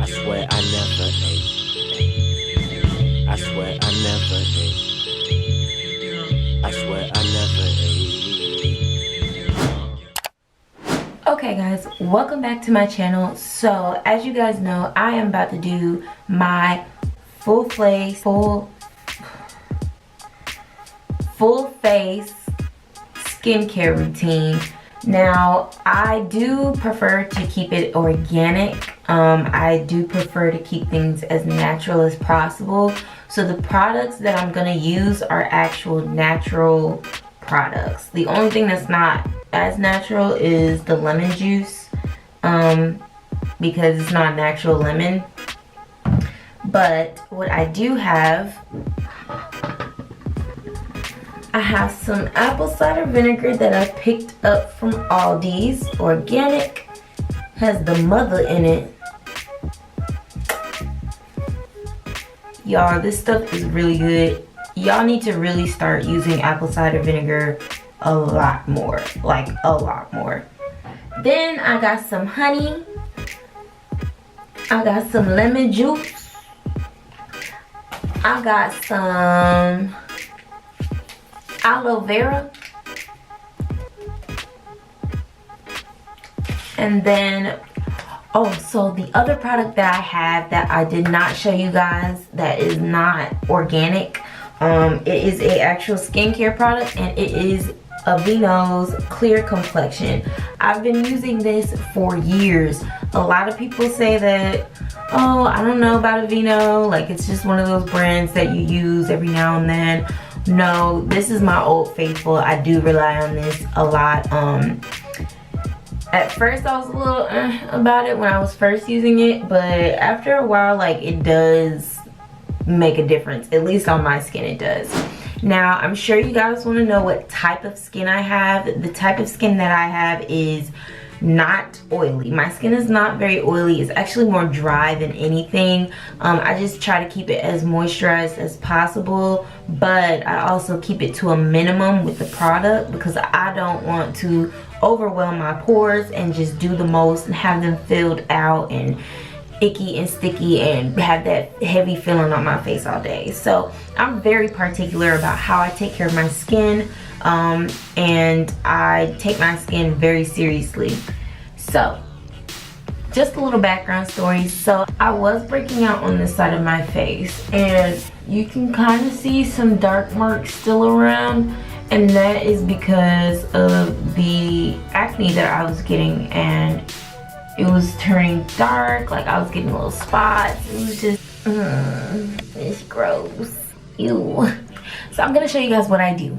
I swear I never ate. I swear I never ate. I swear I never ate. Okay guys, welcome back to my channel. So as you guys know, I am about to do my full face skincare routine. Now I do prefer to keep it organic. I do prefer to keep things as natural as possible. So the products that I'm gonna use are actual natural products. The only thing that's not as natural is the lemon juice, because it's not natural lemon. But what I do have, I have some apple cider vinegar that I picked up from Aldi's, organic, has the mother in it. Y'all, this stuff is really good. Y'all need to really start using apple cider vinegar a lot more, like a lot more. Then I got some honey. I got some lemon juice. I got some aloe vera. And then, oh, so the other product that I have that I did not show you guys that is not organic, it is a actual skincare product, and it is Aveeno's Clear Complexion. I've been using this for years. A lot of people say that, oh, I don't know about Aveeno, like it's just one of those brands that you use every now and then. No, this is my old faithful. I do rely on this a lot. At first I was a little about it when I was first using it, but after a while, like, it does make a difference. At least on my skin it does. Now I'm sure you guys want to know what type of skin I have. The type of skin that I have is not oily. My skin is not very oily. It's actually more dry than anything. I just try to keep it as moisturized as possible, but I also keep it to a minimum with the product because I don't want to overwhelm my pores and just do the most and have them filled out and icky and sticky and have that heavy feeling on my face all day. So I'm very particular about how I take care of my skin, and I take my skin very seriously. So just a little background story. So I was breaking out on this side of my face, and you can kind of see some dark marks still around, and that is because of the acne that I was getting, and it was turning dark. Like, I was getting little spots. It was just, it's gross. Ew. So I'm gonna show you guys what I do.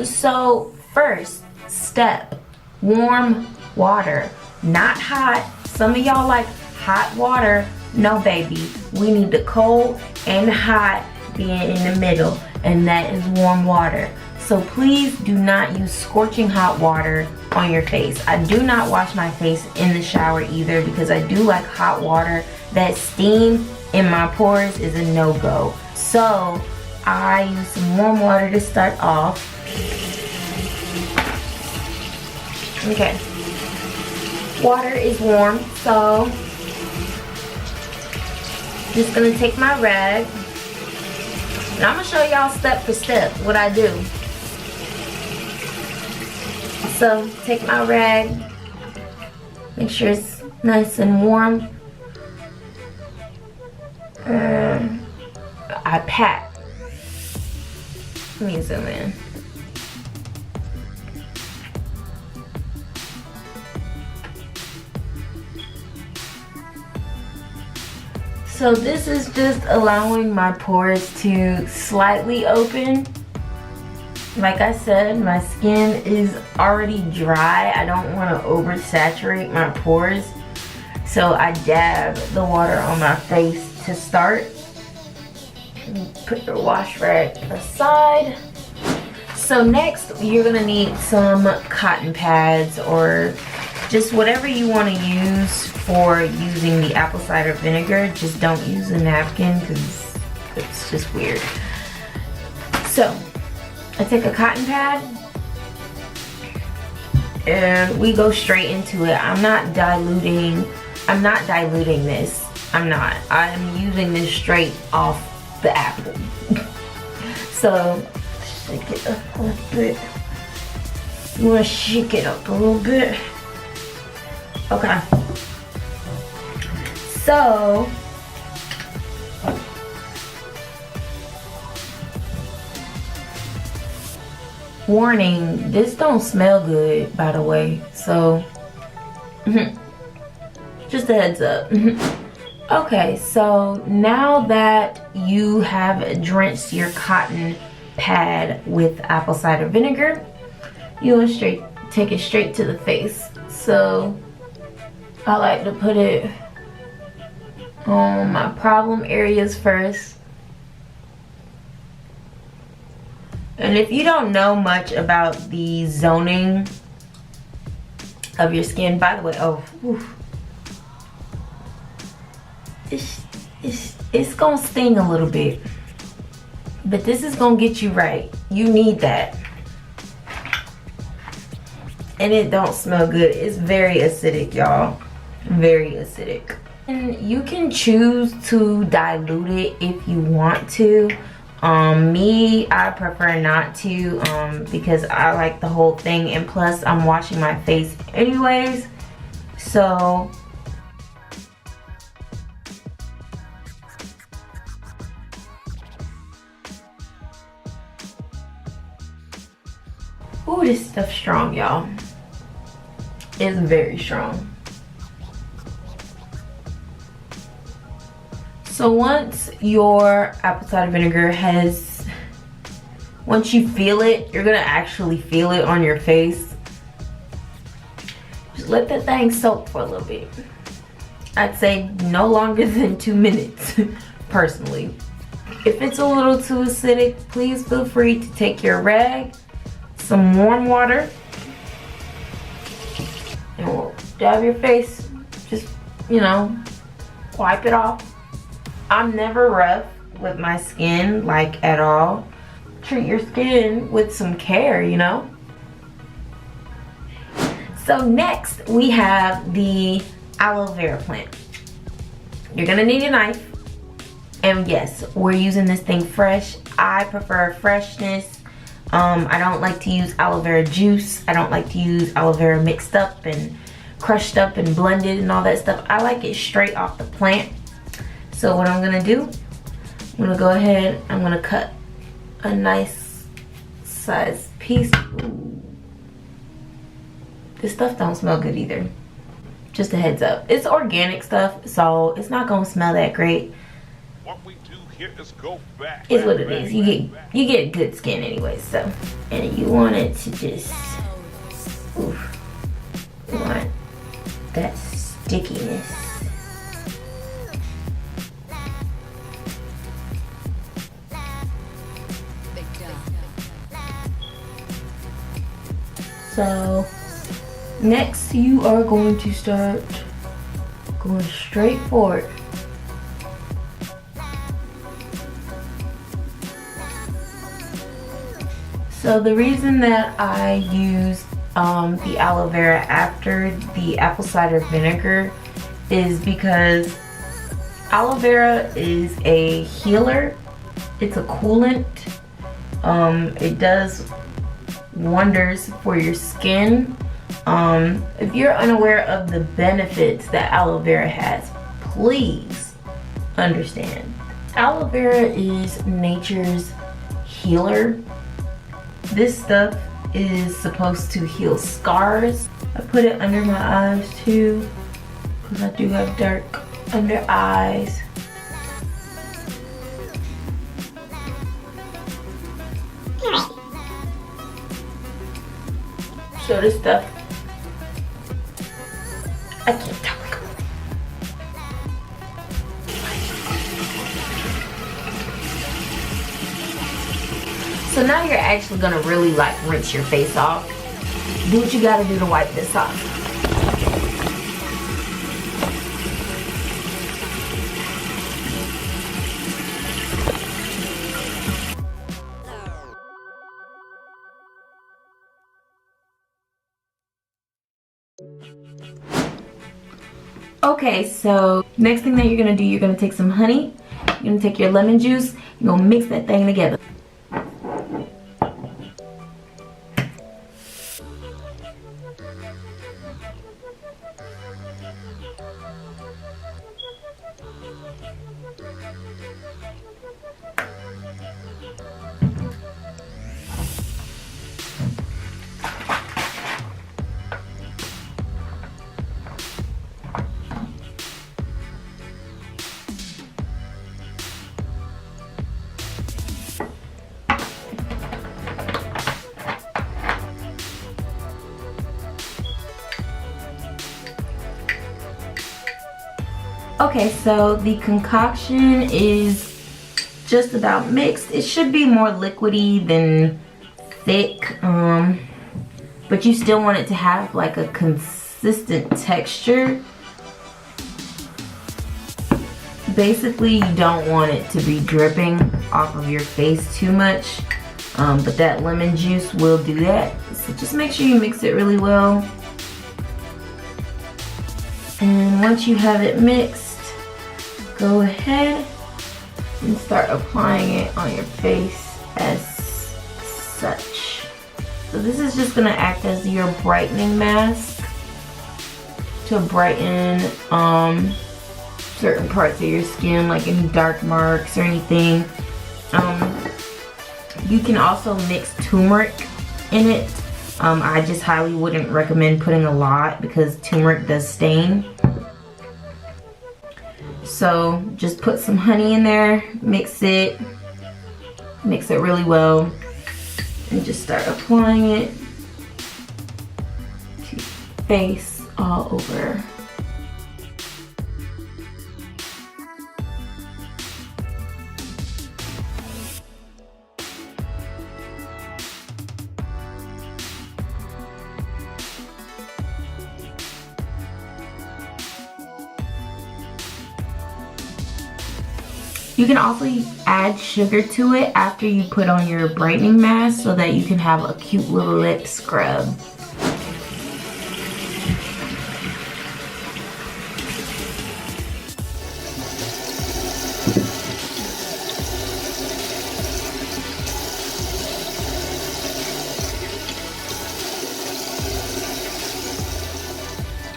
So first step, warm water, not hot. Some of y'all like hot water. No, baby, we need the cold and hot being in the middle, and that is warm water. So please do not use scorching hot water on your face. I do not wash my face in the shower either because I do like hot water. That steam in my pores is a no-go. So I use some warm water to start off. Okay. Water is warm, so just gonna take my rag, and I'm gonna show y'all step for step what I do. So take my rag, make sure it's nice and warm. I pat. Let me zoom in. So this is just allowing my pores to slightly open. Like I said, my skin is already dry. I don't want to oversaturate my pores. So I dab the water on my face to start. Put your wash rag aside. So next, you're gonna need some cotton pads or just whatever you want to use for using the apple cider vinegar. Just don't use a napkin because it's just weird. So I take a cotton pad and we go straight into it. I'm not diluting I'm not diluting this. I'm not. I'm using this straight off the apple. So, shake it up a little bit. You want to shake it up a little bit. Okay. So, warning, this don't smell good, by the way. So, just a heads up. Okay, so now that you have drenched your cotton pad with apple cider vinegar, you want to take it straight to the face. So I like to put it on my problem areas first. And if you don't know much about the zoning of your skin, by the way, it's gonna sting a little bit, but this is gonna get you right. You need that. And it don't smell good. It's very acidic, y'all. Very acidic. And you can choose to dilute it if you want to. Me, I prefer not to, because I like the whole thing, and plus I'm washing my face anyways. So ooh, this stuff's strong, y'all. It's very strong. So once your apple cider vinegar once you feel it, you're gonna actually feel it on your face. Just let that thing soak for a little bit. I'd say no longer than 2 minutes, personally. If it's a little too acidic, please feel free to take your rag, some warm water, and we'll dab your face. Just, you know, wipe it off. I'm never rough with my skin, like, at all. Treat your skin with some care, you know. So next we have the aloe vera plant. You're gonna need a knife, and yes, we're using this thing fresh. I prefer freshness. I don't like to use aloe vera juice. I don't like to use aloe vera mixed up and crushed up and blended and all that stuff. I like it straight off the plant. So what I'm gonna do, I'm gonna go ahead, I'm gonna cut a nice size piece. Ooh. This stuff don't smell good either. Just a heads up. It's organic stuff, so it's not gonna smell that great. What we do here is go back. It's what it is. You get good skin anyway, so. And you want it to just, oof. You want that stickiness. So next you are going to start going straight for it. So the reason that I use the aloe vera after the apple cider vinegar is because aloe vera is a healer. It's a coolant. It does wonders for your skin. If you're unaware of the benefits that aloe vera has, please understand. Aloe vera is nature's healer. This stuff is supposed to heal scars. I put it under my eyes too, because I do have dark under eyes. So this stuff, I can't talk. So now you're actually gonna really like rinse your face off. Do what you gotta do to wipe this off. Okay, so next thing that you're gonna do, you're gonna take some honey, you're gonna take your lemon juice, you're gonna mix that thing together. Okay, so the concoction is just about mixed. It should be more liquidy than thick, but you still want it to have like a consistent texture. Basically, you don't want it to be dripping off of your face too much, but that lemon juice will do that. So just make sure you mix it really well. And once you have it mixed, go ahead and start applying it on your face as such. So this is just gonna act as your brightening mask to brighten certain parts of your skin, like any dark marks or anything. You can also mix turmeric in it. I just highly wouldn't recommend putting a lot because turmeric does stain. So just put some honey in there, mix it really well, and just start applying it to your face all over. You can also add sugar to it after you put on your brightening mask so that you can have a cute little lip scrub.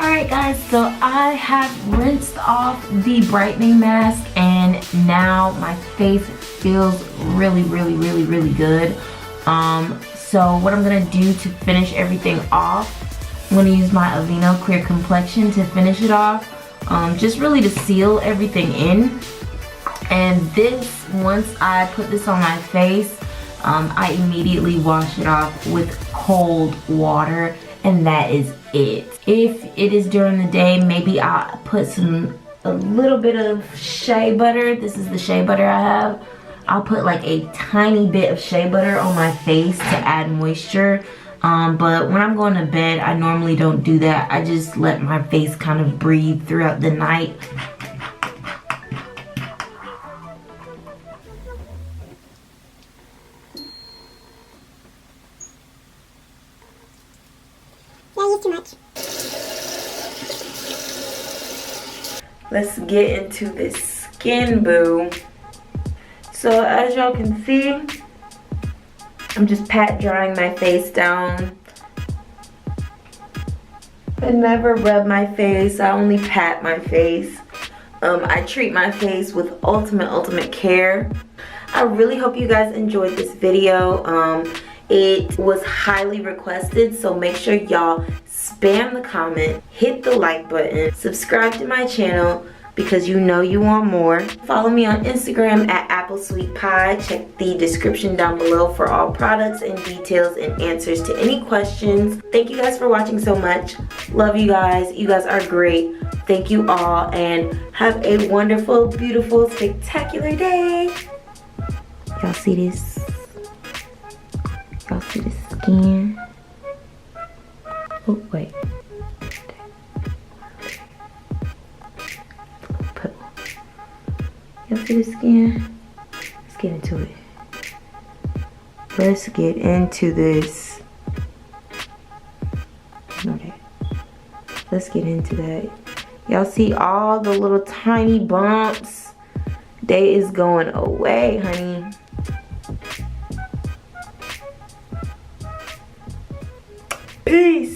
Alright guys, so I have rinsed off the brightening mask and now my face feels really good. So what I'm gonna do to finish everything off, I'm gonna use my Aveeno Clear Complexion to finish it off, just really to seal everything in. And this, once I put this on my face, I immediately wash it off with cold water, and that is it. If it is during the day, maybe I'll put a little bit of shea butter. This is the shea butter I have. I'll put like a tiny bit of shea butter on my face to add moisture. But when I'm going to bed, I normally don't do that. I just let my face kind of breathe throughout the night. Too much. Let's get into this skin boo. So as y'all can see, I'm just pat drying my face down. I never rub my face, I only pat my face. I treat my face with ultimate care. I really hope you guys enjoyed this video. It was highly requested, so make sure y'all spam the comment, hit the like button, subscribe to my channel because you know you want more. Follow me on Instagram at applesweetpie. Check the description down below for all products and details and answers to any questions. Thank you guys for watching so much. Love you guys. You guys are great. Thank you all and have a wonderful, beautiful, spectacular day. Y'all see this? Y'all see the skin? Oh, wait. Y'all see the skin? Let's get into it. Let's get into this. Okay. Let's get into that. Y'all see all the little tiny bumps? They is going away, honey. Peace.